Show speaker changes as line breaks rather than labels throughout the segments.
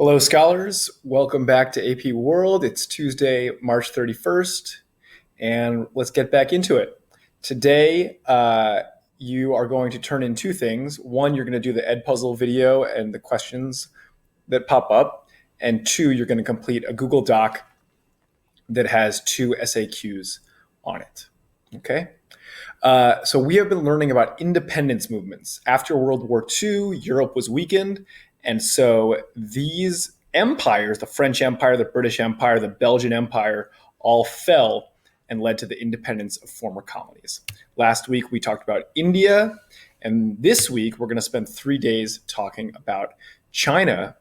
Hello, scholars. Welcome back to AP World. It's Tuesday, March 31st, and let's get back into it. Today, you are going to turn in two things. One, you're going to do the Edpuzzle video and the questions that pop up. And two, you're going to complete a Google Doc that has two SAQs on it. Okay? So we have been learning about independence movements. After World War II, Europe was weakened. And so these empires, the French Empire, the British Empire, the Belgian Empire, all fell and led to the independence of former colonies. Last week, we talked about India. And this week, we're going to spend 3 days talking about China.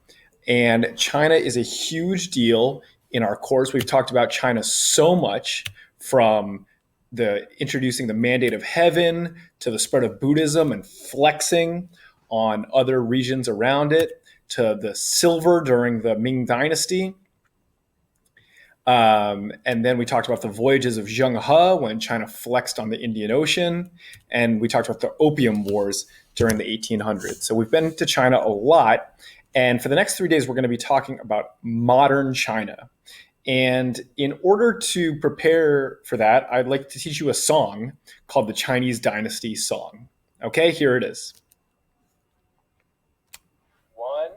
And China is a huge deal in our course. We've talked about China so much, from the introducing the mandate of heaven to the spread of Buddhism and flexing on other regions around it, to the silver during the Ming Dynasty. And then we talked about the voyages of Zheng He when China flexed on the Indian Ocean. And we talked about the Opium Wars during the 1800s. So we've been to China a lot. And for the next 3 days, we're going to be talking about modern China. And in order to prepare for that, I'd like to teach you a song called the Chinese Dynasty Song. Okay, here it is. 1,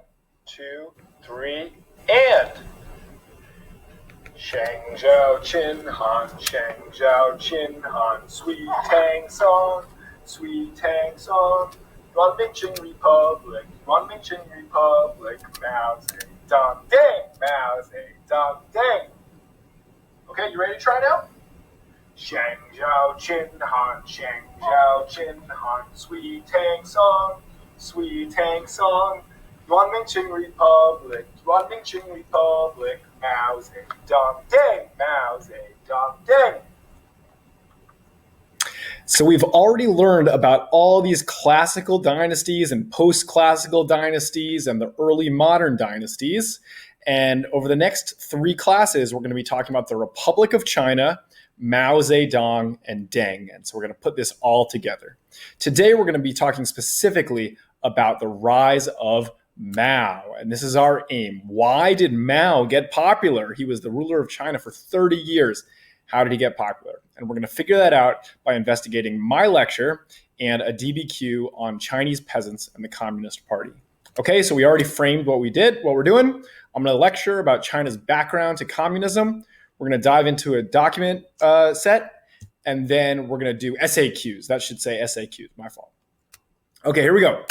2, 3, and. Shang Zhao Qin Han, Shang Zhao Qin Han, Sweet Tang Song, Sweet Tang Song, Yuan Mingqing Republic, Yuan Mingqing Republic, Mao Zedong Ding, Mao Zedong Ding. Okay, you ready to try now? Shang Zhao Qin Han, Shang Zhao Qin Han, Sweet Tang Song, Sweet Tang Song, Yuan Mingqing Republic, Yuan Mingqing Republic, Mao Zedong Ding, Mao Zedong Ding. So we've already learned about all these classical dynasties and post-classical dynasties and the early modern dynasties. And over the next 3 classes, we're going to be talking about the Republic of China, Mao Zedong, and Deng. And so we're going to put this all together. Today, we're going to be talking specifically about the rise of Mao. And this is our aim. Why did Mao get popular? He was the ruler of China for 30 years. How did he get popular? And we're going to figure that out by investigating my lecture and a DBQ on Chinese peasants and the Communist Party. Okay, so we already framed what we're doing. I'm going to lecture about China's background to communism. We're going to dive into a document set, and then we're going to do SAQs. That should say SAQs, my fault. Okay, here we go.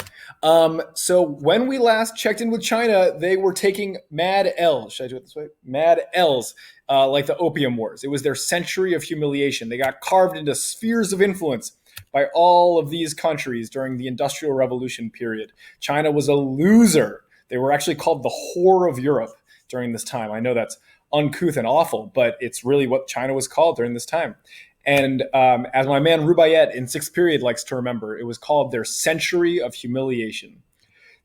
So when we last checked in with China, they were taking mad L's. Should I do it this way? Mad L's, like the Opium Wars. It was their century of humiliation. They got carved into spheres of influence by all of these countries during the Industrial Revolution period. China was a loser. They were actually called the whore of Europe during this time. I know that's uncouth and awful, but it's really what China was called during this time. And as my man Rubaiyat in 6th period likes to remember, it was called their century of humiliation.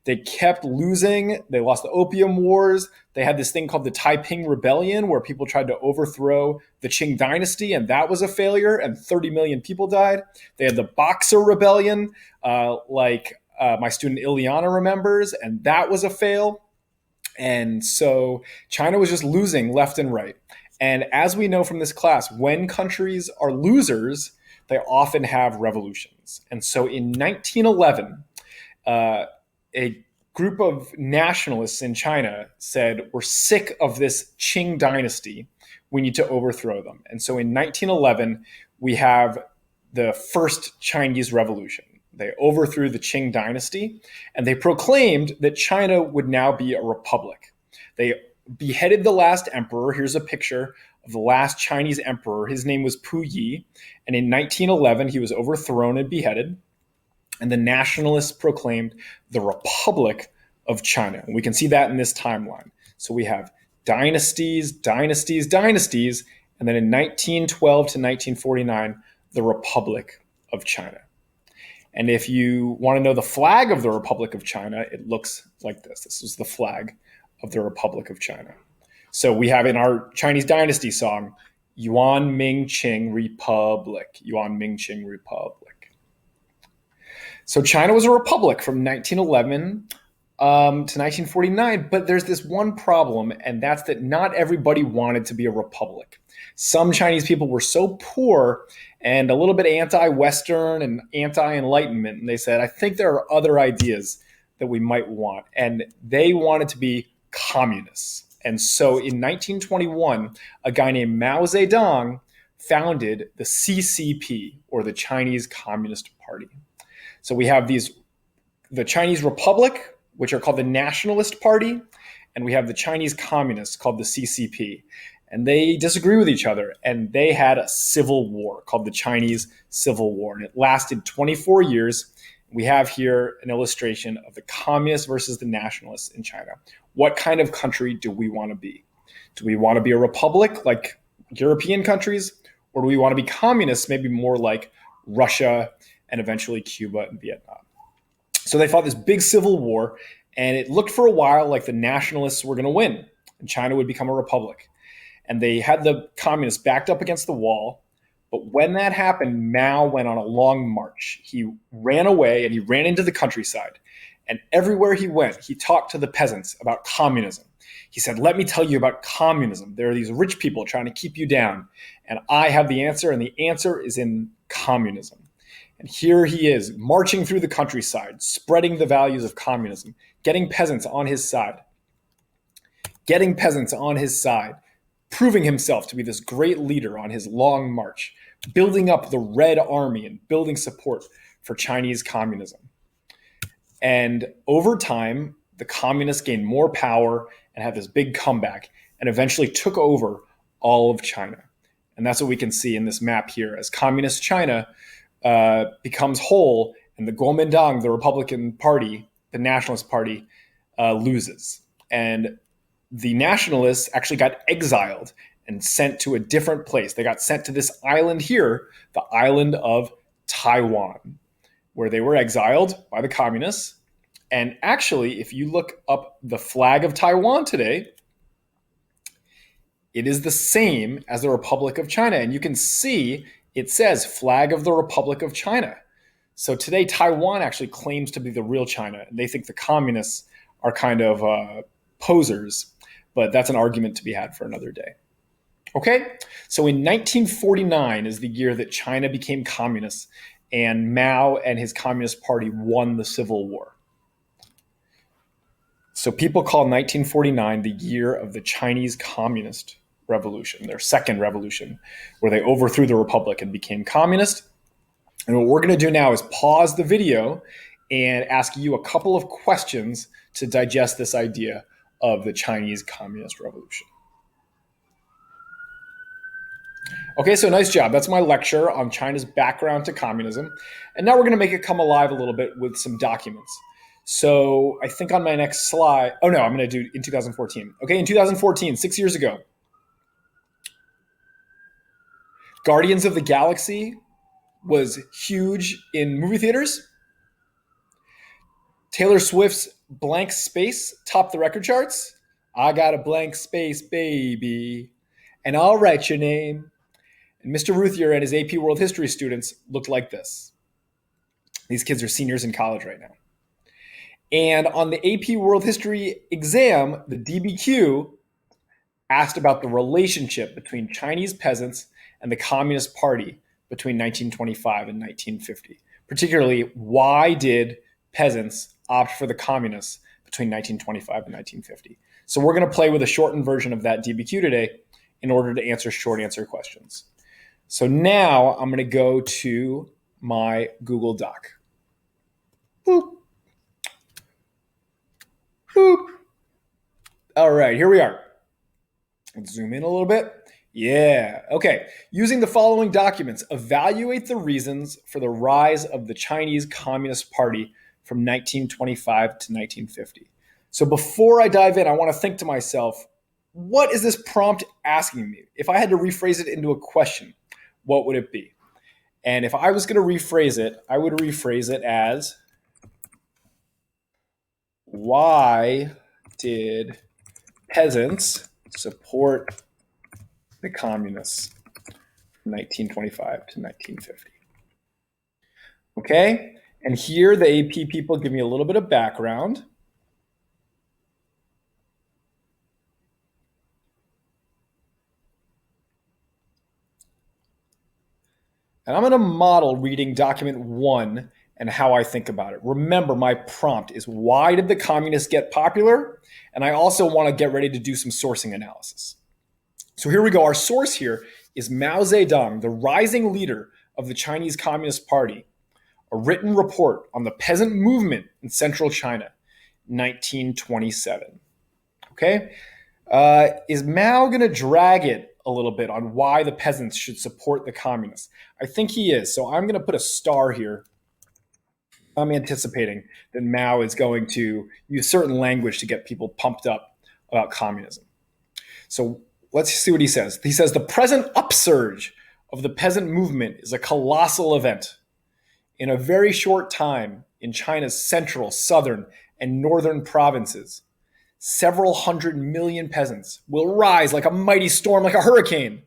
They kept losing. They lost the Opium Wars. They had this thing called the Taiping Rebellion, where people tried to overthrow the Qing dynasty, and that was a failure, and 30 million people died. They had the Boxer Rebellion, like my student Ileana remembers, and that was a fail. And so China was just losing left and right. And as we know from this class, when countries are losers, they often have revolutions. And so in 1911, a group of nationalists in China said, we're sick of this Qing dynasty. We need to overthrow them. And so in 1911, we have the first Chinese revolution. They overthrew the Qing dynasty, and they proclaimed that China would now be a republic. They beheaded the last emperor. Here's a picture of the last Chinese emperor. His name was Pu Yi. And in 1911, he was overthrown and beheaded. And the nationalists proclaimed the Republic of China. And we can see that in this timeline. So we have dynasties, dynasties, dynasties. And then in 1912 to 1949, the Republic of China. And if you want to know the flag of the Republic of China, it looks like this. This is the flag of the Republic of China. So we have in our Chinese dynasty song, Yuan Mingqing Republic, Yuan Mingqing Republic. So China was a republic from 1911 to 1949, but there's this one problem, and that's that not everybody wanted to be a republic. Some Chinese people were so poor and a little bit anti-Western and anti-Enlightenment, and they said, I think there are other ideas that we might want. And they wanted to be communists. And so in 1921, a guy named Mao Zedong founded the CCP, or the Chinese Communist Party. So we have the Chinese Republic, which are called the Nationalist Party, and we have the Chinese Communists called the CCP. And they disagree with each other, and they had a civil war called the Chinese Civil War, and it lasted 24 years. We have here an illustration of the communists versus the nationalists in China. What kind of country do we want to be? Do we want to be a republic like European countries, or do we want to be communists, maybe more like Russia and eventually Cuba and Vietnam? So they fought this big civil war, and it looked for a while like the nationalists were going to win, and China would become a republic. And they had the communists backed up against the wall. But when that happened, Mao went on a long march. He ran away and he ran into the countryside. And everywhere he went, he talked to the peasants about communism. He said, let me tell you about communism. There are these rich people trying to keep you down. And I have the answer, and the answer is in communism. And here he is, marching through the countryside, spreading the values of communism, getting peasants on his side. Proving himself to be this great leader on his long march, building up the Red Army and building support for Chinese communism. And over time, the communists gained more power and had this big comeback and eventually took over all of China. And that's what we can see in this map here as communist China becomes whole and the Kuomintang, the Republican Party, the Nationalist Party, loses. And the nationalists actually got exiled and sent to a different place. They got sent to this island here, the island of Taiwan, where they were exiled by the communists. And actually, if you look up the flag of Taiwan today, it is the same as the Republic of China. And you can see it says Flag of the Republic of China. So today, Taiwan actually claims to be the real China. And they think the communists are kind of posers. But that's an argument to be had for another day. Okay, so in 1949 is the year that China became communist, and Mao and his Communist Party won the Civil War. So people call 1949 the year of the Chinese Communist Revolution, their second revolution, where they overthrew the republic and became communist. And what we're going to do now is pause the video and ask you a couple of questions to digest this idea of the Chinese Communist Revolution. Okay, so nice job. That's my lecture on China's background to communism. And now we're going to make it come alive a little bit with some documents. So I think on my next slide, I'm going to do in 2014. Okay, in 2014, 6 years ago, Guardians of the Galaxy was huge in movie theaters. Taylor Swift's Blank Space topped the record charts. I got a blank space, baby, and I'll write your name. And Mr. Ruthier and his AP World History students looked like this. These kids are seniors in college right now. And on the AP World History exam, the DBQ asked about the relationship between Chinese peasants and the Communist Party between 1925 and 1950. Particularly, why did peasants opt for the communists between 1925 and 1950? So we're going to play with a shortened version of that DBQ today in order to answer short answer questions. So now I'm going to go to my Google Doc. Boop. Boop. All right, here we are. Let's zoom in a little bit. Yeah, okay. Using the following documents, evaluate the reasons for the rise of the Chinese Communist Party from 1925 to 1950. So before I dive in, I want to think to myself, what is this prompt asking me? If I had to rephrase it into a question, what would it be? And if I was going to rephrase it, I would rephrase it as, why did peasants support the communists from 1925 to 1950? Okay, and here the AP people give me a little bit of background. And I'm going to model reading document 1 and how I think about it. Remember, my prompt is why did the communists get popular? And I also want to get ready to do some sourcing analysis. So here we go. Our source here is Mao Zedong, the rising leader of the Chinese Communist Party, a written report on the peasant movement in central China, 1927. Okay? Is Mao going to drag it a little bit on why the peasants should support the communists? I think he is. So I'm going to put a star here. I'm anticipating that Mao is going to use certain language to get people pumped up about communism. So let's see what he says. He says, the present upsurge of the peasant movement is a colossal event. In a very short time, in China's central, southern, and northern provinces, several 100 million peasants will rise like a mighty storm, like a hurricane,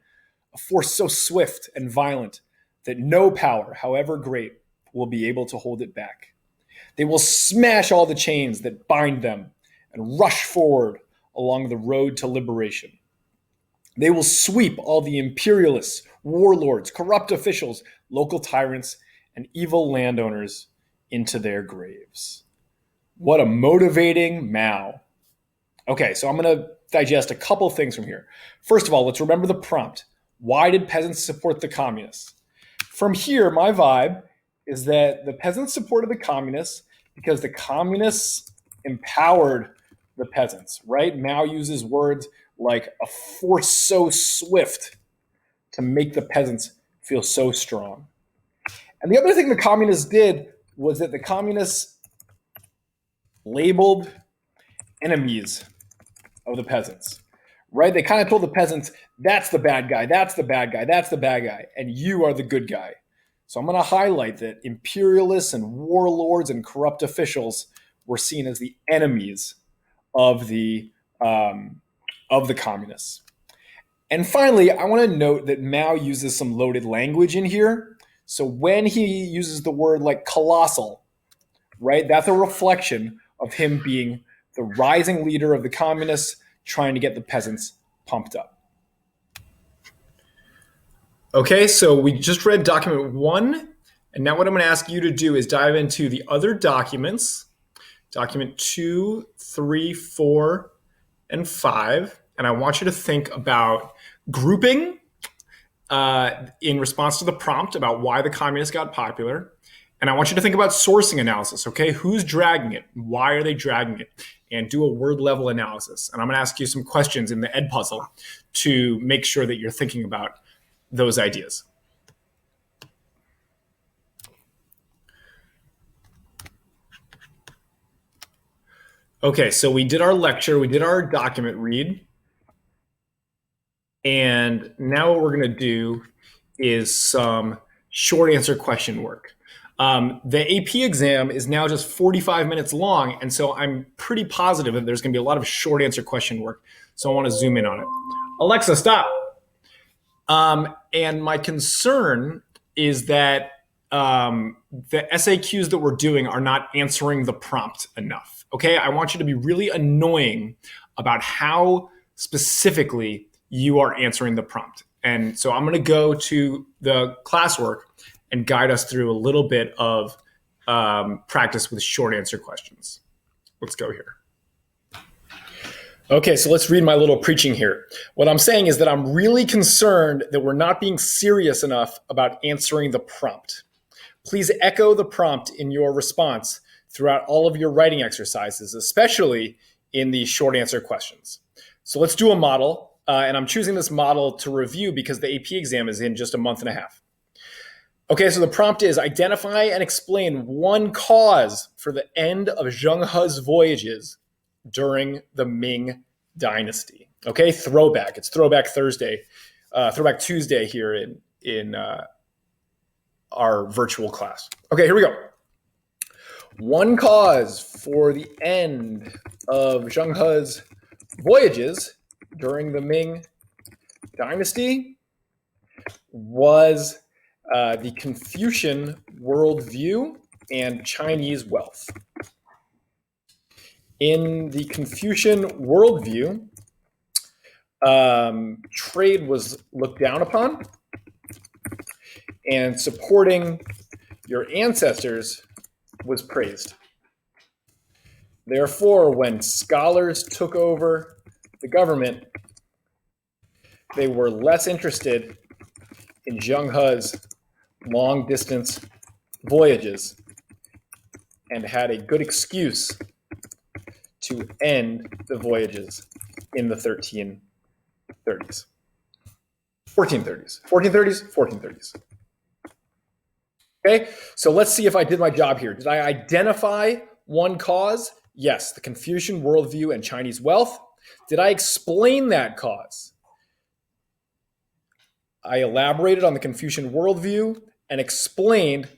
a force so swift and violent that no power, however great, will be able to hold it back. They will smash all the chains that bind them and rush forward along the road to liberation. They will sweep all the imperialists, warlords, corrupt officials, local tyrants, and evil landowners into their graves. What a motivating Mao. Okay, so I'm going to digest a couple things from here. First of all, let's remember the prompt. Why did peasants support the communists? From here, my vibe is that the peasants supported the communists because the communists empowered the peasants, right? Mao uses words like a force so swift to make the peasants feel so strong. And the other thing the communists did was that the communists labeled enemies of the peasants, right? They kind of told the peasants, that's the bad guy, that's the bad guy, that's the bad guy, and you are the good guy. So I'm going to highlight that imperialists and warlords and corrupt officials were seen as the enemies of the communists. And finally, I want to note that Mao uses some loaded language in here. So when he uses the word like colossal, right, that's a reflection of him being the rising leader of the communists trying to get the peasants pumped up. Okay, so we just read document 1, and now what I'm going to ask you to do is dive into the other documents, document 2, 3, 4, and 5, and I want you to think about grouping in response to the prompt about why the communists got popular. And I want you to think about sourcing analysis, okay? Who's dragging it? Why are they dragging it? And do a word level analysis. And I'm going to ask you some questions in the Ed puzzle to make sure that you're thinking about those ideas. Okay, so we did our lecture, we did our document read. And now what we're going to do is some short answer question work. The AP exam is now just 45 minutes long, and so I'm pretty positive that there's going to be a lot of short answer question work. So I want to zoom in on it. Alexa, stop. And my concern is that the SAQs that we're doing are not answering the prompt enough. Okay, I want you to be really annoying about how specifically you are answering the prompt. And so I'm going to go to the classwork and guide us through a little bit of practice with short answer questions. Let's go here. Okay, so let's read my little preaching here. What I'm saying is that I'm really concerned that we're not being serious enough about answering the prompt. Please echo the prompt in your response throughout all of your writing exercises, especially in the short answer questions. So let's do a model, and I'm choosing this model to review because the AP exam is in just a month and a half. Okay, so the prompt is identify and explain one cause for the end of Zheng He's voyages during the Ming Dynasty. Okay, throwback. It's Throwback Thursday, Throwback Tuesday here in our virtual class. Okay, here we go. One cause for the end of Zheng He's voyages during the Ming Dynasty was the Confucian worldview and Chinese wealth. In the Confucian worldview, trade was looked down upon, and supporting your ancestors was praised. Therefore, when scholars took over the government, they were less interested in Zheng He's long-distance voyages and had a good excuse to end the voyages in the 1430s. Okay, so let's see if I did my job here. Did I identify one cause? Yes, the Confucian worldview and Chinese wealth. Did I explain that cause? I elaborated on the Confucian worldview and explained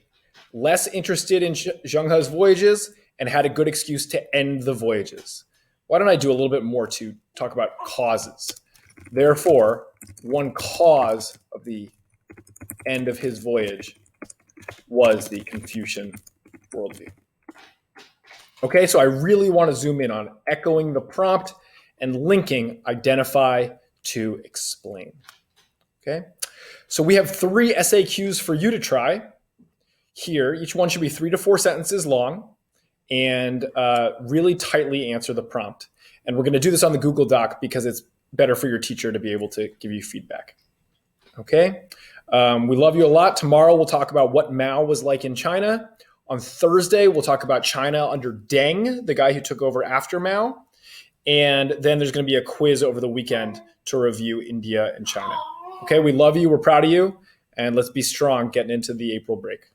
less interested in Zheng He's voyages and had a good excuse to end the voyages. Why don't I do a little bit more to talk about causes? Therefore, one cause of the end of his voyage was the Confucian worldview. Okay, so I really want to zoom in on echoing the prompt and linking identify to explain. Okay, so we have 3 SAQs for you to try here. Each one should be 3 to 4 sentences long and really tightly answer the prompt. And we're going to do this on the Google Doc because it's better for your teacher to be able to give you feedback. Okay, we love you a lot. Tomorrow we'll talk about what Mao was like in China. On Thursday, we'll talk about China under Deng, the guy who took over after Mao. And then there's going to be a quiz over the weekend to review India and China. Okay, we love you. We're proud of you. And let's be strong getting into the April break.